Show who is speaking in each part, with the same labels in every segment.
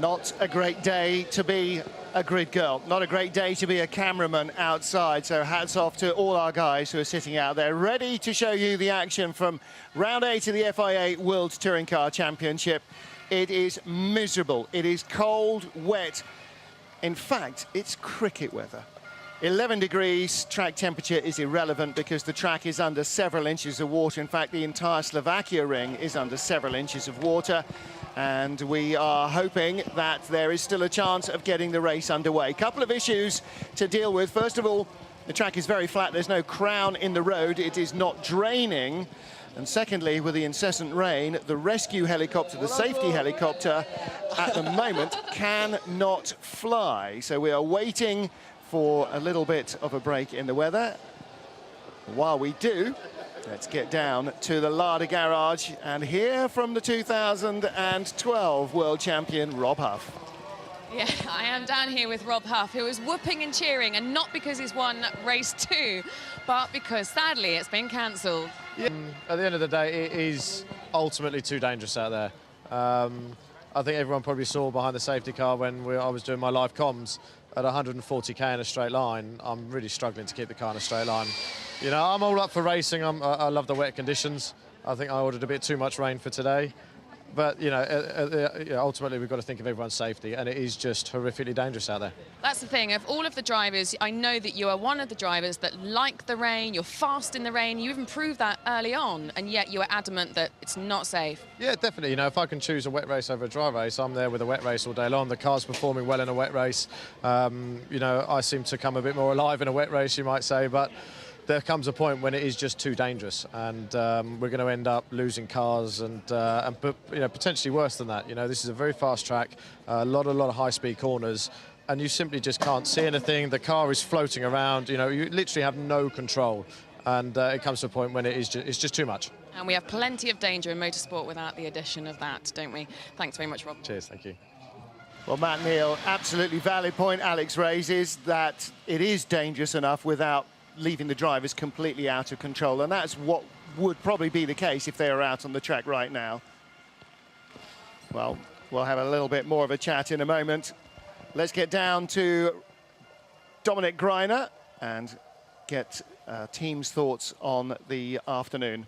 Speaker 1: Not a great day to be a grid girl, not a great day to be a cameraman outside, so hats off to all our guys who are sitting out there ready to show you the action from round 8 of the FIA World Touring Car Championship. It is miserable, it is cold, wet, in fact it's cricket weather. 11 degrees, track temperature is irrelevant because the track is under several inches of water. In fact, the entire Slovakia ring is under several inches of water. And we are hoping that there is still a chance of getting the race underway. Couple of issues to deal with. First of all, the track is very flat. There's no crown in the road. It is not draining. And secondly, with the incessant rain, the rescue helicopter, the safety helicopter, at the moment cannot fly. So we are waiting for a little bit of a break in the weather. While we do, let's get down to the Lada garage and hear from the 2012 world champion, Rob Huff.
Speaker 2: Yeah, I am down here with Rob Huff, who is whooping and cheering, and not because he's won race 2, but because, sadly, it's been cancelled.
Speaker 3: Yeah. At the end of the day, it is ultimately too dangerous out there. I think everyone probably saw behind the safety car when I was doing my live comms at 140k in a straight line. I'm really struggling to keep the car in a straight line. You know, I'm all up for racing. I love the wet conditions. I think I ordered a bit too much rain for today. But, you know, ultimately we've got to think of everyone's safety, and it is just horrifically dangerous out there.
Speaker 2: That's the thing. Of all of the drivers, I know that you are one of the drivers that like the rain, you're fast in the rain, you even proved that early on, and yet you are adamant that it's not safe. Yeah,
Speaker 3: definitely. You know, if I can choose a wet race over a dry race, I'm there with a wet race all day long. The car's performing well in a wet race. You know, I seem to come a bit more alive in a wet race, you might say, but there comes a point when it is just too dangerous, and we're going to end up losing cars and you know, potentially worse than that. You know, this is a very fast track, a lot of high-speed corners, and you simply just can't see anything. The car is floating around. You know, you literally have no control, and it comes to a point when it's just too much.
Speaker 2: And we have plenty of danger in motorsport without the addition of that, don't we? Thanks very much, Rob.
Speaker 3: Cheers, thank you.
Speaker 1: Well, Matt Neal, absolutely valid point Alex raises, that it is dangerous enough without leaving the drivers completely out of control, and that's what would probably be the case if they were out on the track right now. Well, we'll have a little bit more of a chat in a moment. Let's get down to Dominic Greiner and get team's thoughts on the afternoon.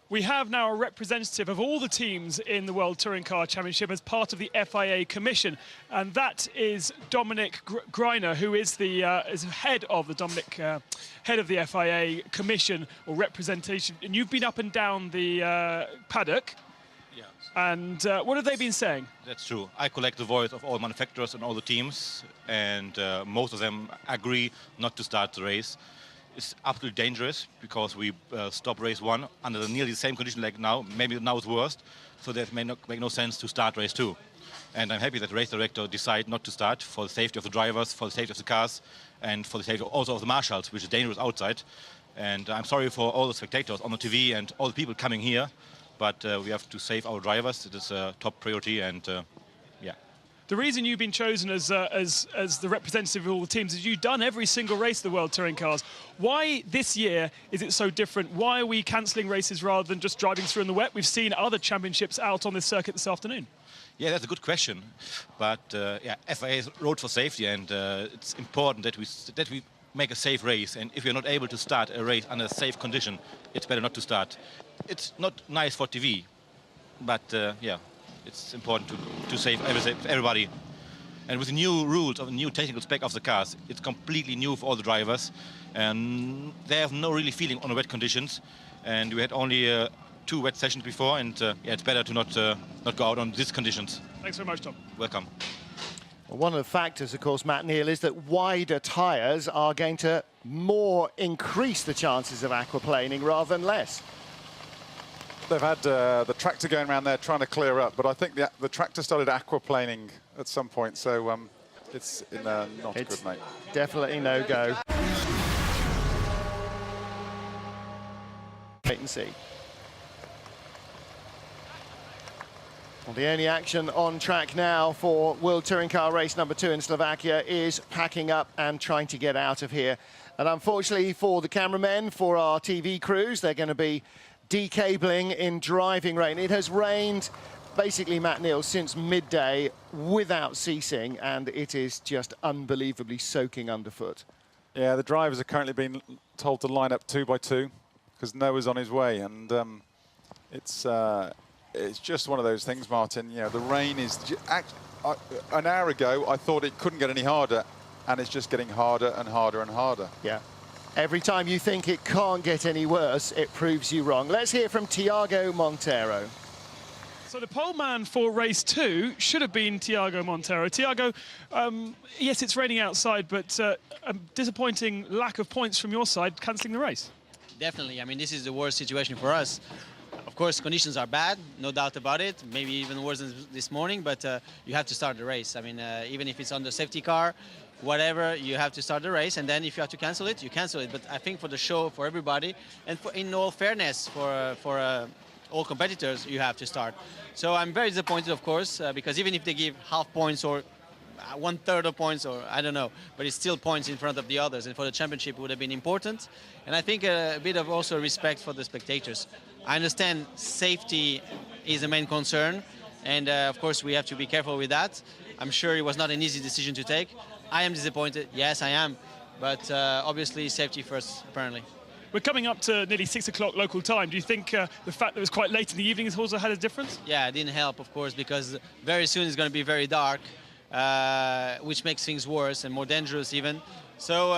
Speaker 4: We have now a representative of all the teams in the World Touring Car Championship as part of the FIA Commission, and that is Dominic Greiner, who is the head of the FIA Commission or representation. And you've been up and down the paddock.
Speaker 5: Yes.
Speaker 4: And what have they been saying?
Speaker 5: That's true. I collect the voice of all manufacturers and all the teams, and most of them agree not to start the race. It's absolutely dangerous because we stopped race 1 under the nearly the same condition like now. Maybe now it's worse, so that may not make no sense to start race 2. And I'm happy that the race director decided not to start for the safety of the drivers, for the safety of the cars, and for the safety also of the marshals, which is dangerous outside. And I'm sorry for all the spectators on the TV and all the people coming here, but we have to save our drivers. It is a top priority, and yeah.
Speaker 4: The reason you've been chosen as the representative of all the teams is you've done every single race of the World Touring Cars. Why this year is it so different? Why are we cancelling races rather than just driving through in the wet? We've seen other championships out on this circuit this afternoon.
Speaker 5: Yeah, that's a good question. But yeah, FIA is road for safety, and it's important that we make a safe race. And if you're not able to start a race under a safe condition, it's better not to start. It's not nice for TV, but yeah. It's important to save everybody. And with the new rules of the new technical spec of the cars, it's completely new for all the drivers. And they have no really feeling on the wet conditions. And we had only 2 wet sessions before, and yeah, it's better to not go out on these conditions.
Speaker 4: Thanks very much, Tom.
Speaker 5: Welcome.
Speaker 1: Well, one of the factors, of course, Matt Neal, is that wider tyres are going to more increase the chances of aquaplaning rather than less.
Speaker 6: They've had the tractor going around there trying to clear up, but I think the tractor started aquaplaning at some point, so it's not a good night.
Speaker 1: Definitely no go. Wait and see. Well, the only action on track now for World Touring Car race number 2 in Slovakia is packing up and trying to get out of here. And unfortunately for the cameramen, for our TV crews, they're going to be decabling in driving rain. It has rained basically, Matt Neal, since midday without ceasing, and it is just unbelievably soaking underfoot.
Speaker 6: Yeah, the drivers are currently being told to line up 2 by 2 because Noah's on his way, and it's just one of those things, Martin. You know, the rain is... an hour ago, I thought it couldn't get any harder, and it's just getting harder and harder and harder.
Speaker 1: Yeah. Every time you think it can't get any worse, it proves you wrong. Let's hear from Tiago Montero.
Speaker 4: So the pole man for race 2 should have been Tiago Montero. Tiago, yes, it's raining outside, but a disappointing lack of points from your side, cancelling the race.
Speaker 7: Definitely. I mean, this is the worst situation for us. Of course, conditions are bad, no doubt about it. Maybe even worse than this morning, but you have to start the race. I mean, even if it's on the safety car, whatever, you have to start the race, and then if you have to cancel it, you cancel it. But I think for the show, for everybody, and in all fairness, for all competitors, you have to start. So I'm very disappointed, of course, because even if they give half points or 1/3 of points, or I don't know, but it's still points in front of the others, and for the championship it would have been important. And I think a bit of also respect for the spectators. I understand safety is the main concern, and of course we have to be careful with that. I'm sure it was not an easy decision to take. I am disappointed, yes I am, but obviously safety first, apparently.
Speaker 4: We're coming up to nearly 6 o'clock local time. Do you think the fact that it was quite late in the evening has also had a difference?
Speaker 7: Yeah, it didn't help, of course, because very soon it's going to be very dark, which makes things worse and more dangerous even. So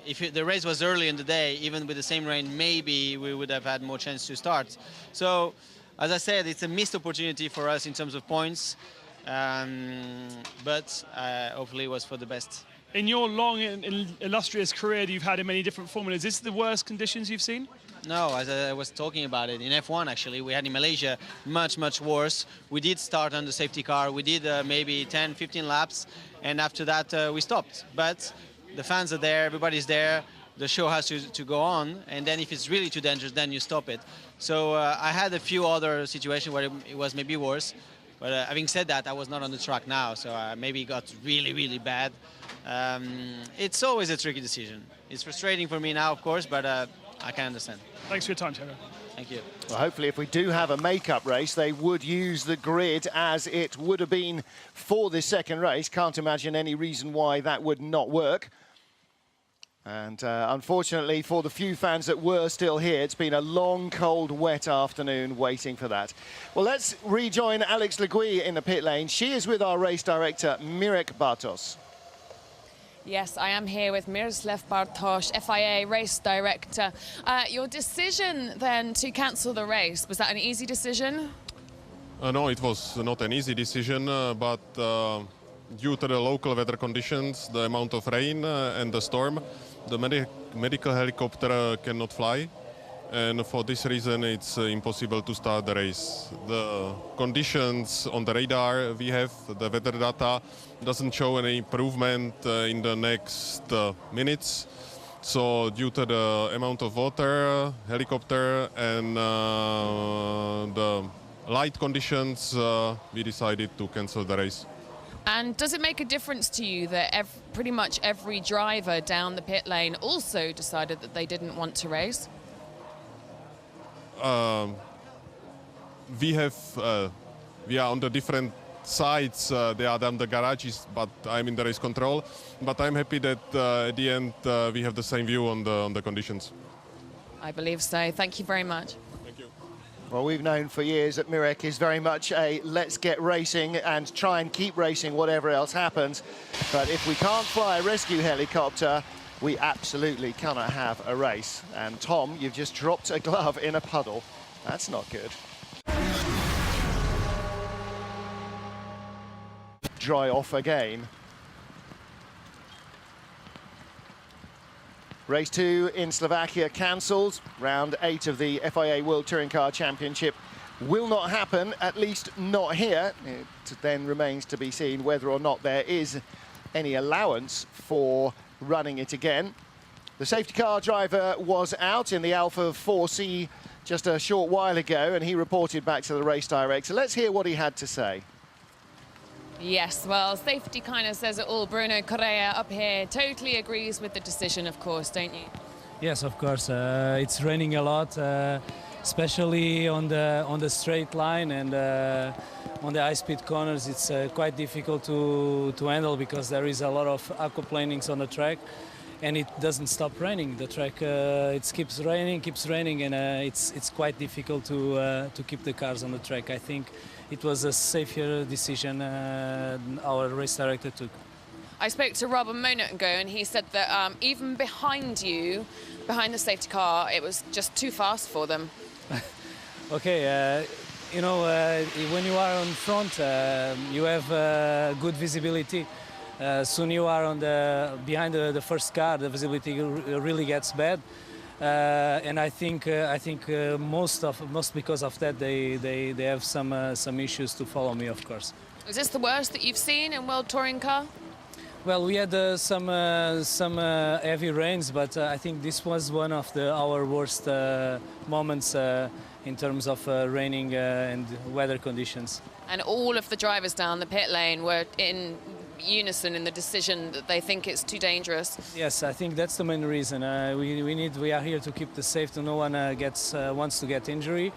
Speaker 7: if the race was early in the day, even with the same rain, maybe we would have had more chance to start. So, as I said, it's a missed opportunity for us in terms of points, but hopefully it was for the best.
Speaker 4: In your long and illustrious career that you've had in many different formulas, is this the worst conditions you've seen?
Speaker 7: No, as I was talking about it, in F1 actually, we had in Malaysia much, much worse. We did start on the safety car, we did maybe 10, 15 laps, and after that we stopped. But the fans are there, everybody's there, the show has to go on, and then if it's really too dangerous, then you stop it. So I had a few other situations where it was maybe worse, but having said that, I was not on the track now, so maybe it got really, really bad. It's always a tricky decision. It's frustrating for me now, of course, but I can understand.
Speaker 4: Thanks for your time, Tiago.
Speaker 7: Thank you.
Speaker 1: Well, hopefully if we do have a make-up race, they would use the grid as it would have been for this second race. Can't imagine any reason why that would not work. And unfortunately for the few fans that were still here, it's been a long, cold, wet afternoon waiting for that. Well, let's rejoin Alex Legui in the pit lane. She is with our race director, Mirek Bartos.
Speaker 2: Yes, I am here with Miroslav Bartosz, FIA race director. Your decision then to cancel the race, was that an easy decision?
Speaker 8: No, it was not an easy decision, but due to the local weather conditions, the amount of rain and the storm, the medical helicopter cannot fly. And for this reason, it's impossible to start the race. The conditions on the radar we have, the weather data, doesn't show any improvement in the next minutes. So due to the amount of water, helicopter, and the light conditions, we decided to cancel the race.
Speaker 2: And does it make a difference to you that pretty much every driver down the pit lane also decided that they didn't want to race?
Speaker 8: We are on the different sides. They are down the garages, but I'm in the race control. But I'm happy that at the end we have the same view on the conditions.
Speaker 2: I believe so. Thank you very much.
Speaker 8: Thank you.
Speaker 1: Well, we've known for years that Mirek is very much a let's get racing and try and keep racing whatever else happens. But if we can't fly a rescue helicopter, we absolutely cannot have a race. And Tom, you've just dropped a glove in a puddle. That's not good. Dry off again. Race 2 in Slovakia cancelled. Round 8 of the FIA World Touring Car Championship will not happen, at least not here. It then remains to be seen whether or not there is any allowance for running it again. The safety car driver was out in the Alfa 4C just a short while ago, and he reported back to the race director. Let's hear what he had to say.
Speaker 2: Yes, well, safety kind of says it all. Bruno Correa up here totally agrees with the decision, of course, don't you?
Speaker 9: Yes, of course. It's raining a lot. especially on the straight line and on the high-speed corners. It's quite difficult to handle because there is a lot of aquaplanings on the track, and it doesn't stop raining. The track it keeps raining, and it's quite difficult to keep the cars on the track. I think it was a safer decision our race director took.
Speaker 2: I spoke to Rob a moment ago, and he said that even behind you, behind the safety car, it was just too fast for them.
Speaker 9: Okay, you know, when you are on front, you have good visibility. Soon you are behind the first car, the visibility really gets bad. And I think most because of that they have some issues to follow me, of course.
Speaker 2: Is this the worst that you've seen in World Touring Car?
Speaker 9: Well, we had some heavy rains, but I think this was one of our worst moments in terms of raining and weather conditions.
Speaker 2: And all of the drivers down the pit lane were in unison in the decision that they think it's too dangerous.
Speaker 9: Yes, I think that's the main reason. We are here to keep the safety. No one wants to get injury,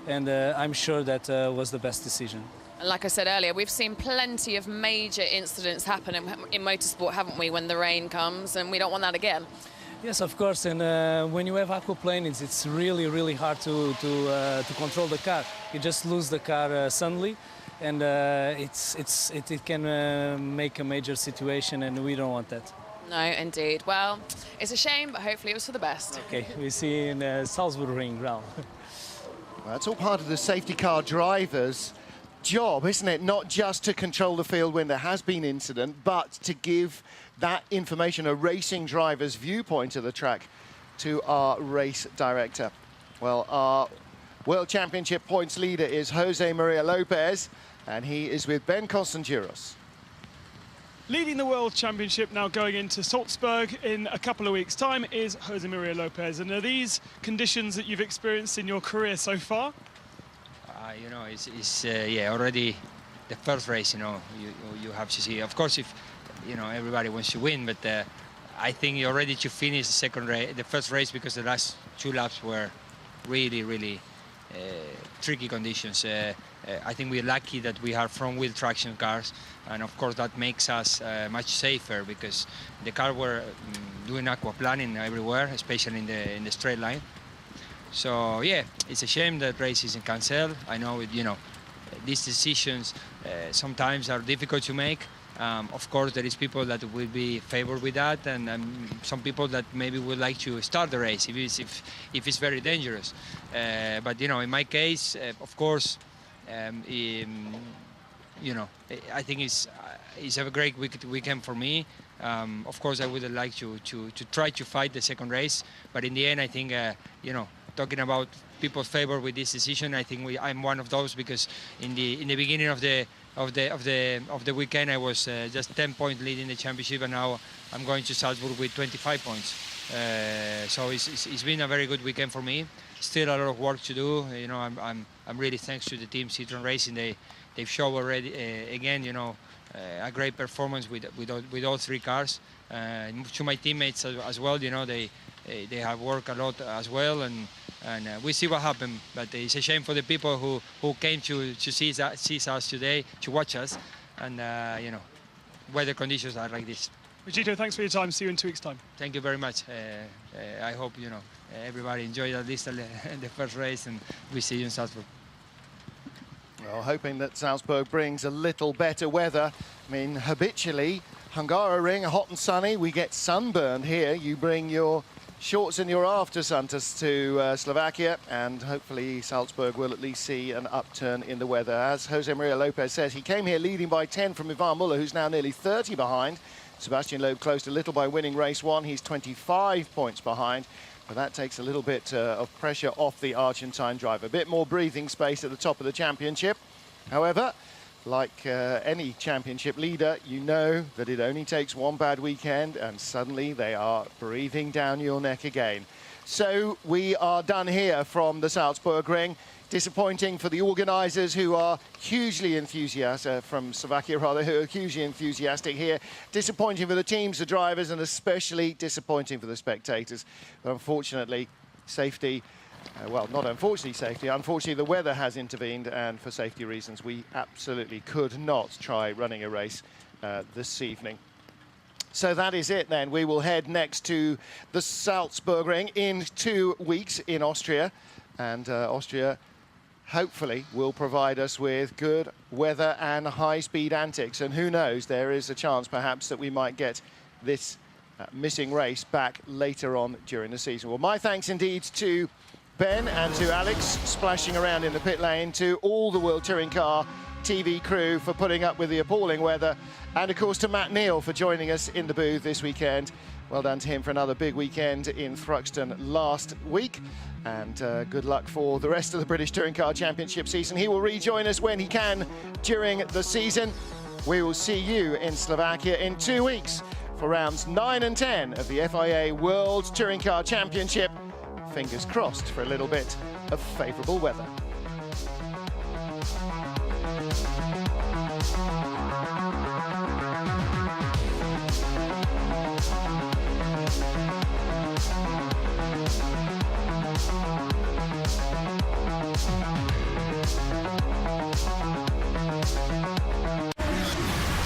Speaker 9: and I'm sure that was the best decision.
Speaker 2: And like I said earlier, we've seen plenty of major incidents happen in motorsport, haven't we, when the rain comes, and we don't want that again.
Speaker 9: Yes, of course, and when you have aquaplanings, it's really hard to control the car. You just lose the car suddenly, and it can make a major situation, and we don't want that.
Speaker 2: No, indeed. Well, it's a shame, but hopefully it was for the best.
Speaker 9: Okay, we see you in Salzburg ring round.
Speaker 1: Well, that's all part of the safety car drivers' job, isn't it? Not just to control the field when there has been incident, but to give that information, a racing driver's viewpoint of the track, to our race director. Well, our World Championship points leader is Jose Maria Lopez, and he is with Ben Constantinos.
Speaker 4: Leading the World Championship now going into Salzburg in a couple of weeks' time is Jose Maria Lopez. And are these conditions that you've experienced in your career so far?
Speaker 10: You know, it's already the first race. You know, you have to see. Of course, if you know everybody wants to win, but I think you're ready to finish the first race because the last two laps were really tricky conditions. I think we're lucky that we have front-wheel traction cars, and of course that makes us much safer because the cars were doing aquaplaning everywhere, especially in the straight line. So yeah, it's a shame that race isn't cancelled. I know, these decisions sometimes are difficult to make. Of course, there is people that will be favored with that, and some people that maybe would like to start the race if it's very dangerous. But in my case, of course, I think it's a great weekend for me. Of course, I would like to try to fight the second race, but in the end, I think talking about people's favor with this decision, I think I'm one of those because in the beginning of the weekend I was just 10 points leading the championship, and now I'm going to Salzburg with 25 points. So it's been a very good weekend for me. Still a lot of work to do. I'm really thanks to the team Citroën Racing. They've shown already again a great performance with all three cars. To my teammates as well, they have worked a lot as well, and we see what happened. But it's a shame for the people who came to see us today, to watch us, and weather conditions are like this.
Speaker 4: Vegito, thanks for your time. See you in 2 weeks' time.
Speaker 10: Thank you very much. I hope everybody enjoyed at least the first race, and we see you in Salzburg.
Speaker 1: Well, hoping that Salzburg brings a little better weather. I mean, habitually, Hungaroring, hot and sunny, we get sunburned here. You bring your shorts and your after-sun to Slovakia, and hopefully Salzburg will at least see an upturn in the weather. As Jose Maria Lopez says, he came here leading by 10 from Ivan Muller, who's now nearly 30 behind. Sebastian Loeb closed a little by winning race one. He's 25 points behind, but that takes a little bit of pressure off the Argentine driver. A bit more breathing space at the top of the championship. However, like any championship leader, you know that it only takes one bad weekend and suddenly they are breathing down your neck again. So we are done here from the Salzburg ring. Disappointing for the organisers, who are hugely enthusiastic, from Slovakia rather, who are hugely enthusiastic here. Disappointing for the teams, the drivers, and especially disappointing for the spectators. But unfortunately, safety Well, not unfortunately safety. Unfortunately, the weather has intervened, and for safety reasons, we absolutely could not try running a race this evening. So that is it then. We will head next to the Salzburgring in 2 weeks in Austria. And Austria hopefully will provide us with good weather and high-speed antics. And who knows, there is a chance perhaps that we might get this missing race back later on during the season. Well, my thanks indeed to Ben and to Alex splashing around in the pit lane, to all the World Touring Car TV crew for putting up with the appalling weather, and of course to Matt Neal for joining us in the booth this weekend. Well done to him for another big weekend in Thruxton last week, and good luck for the rest of the British Touring Car Championship season. He will rejoin us when he can during the season. We will see you in Slovakia in 2 weeks for rounds 9 and 10 of the FIA World Touring Car Championship. Fingers crossed for a little bit of favourable weather.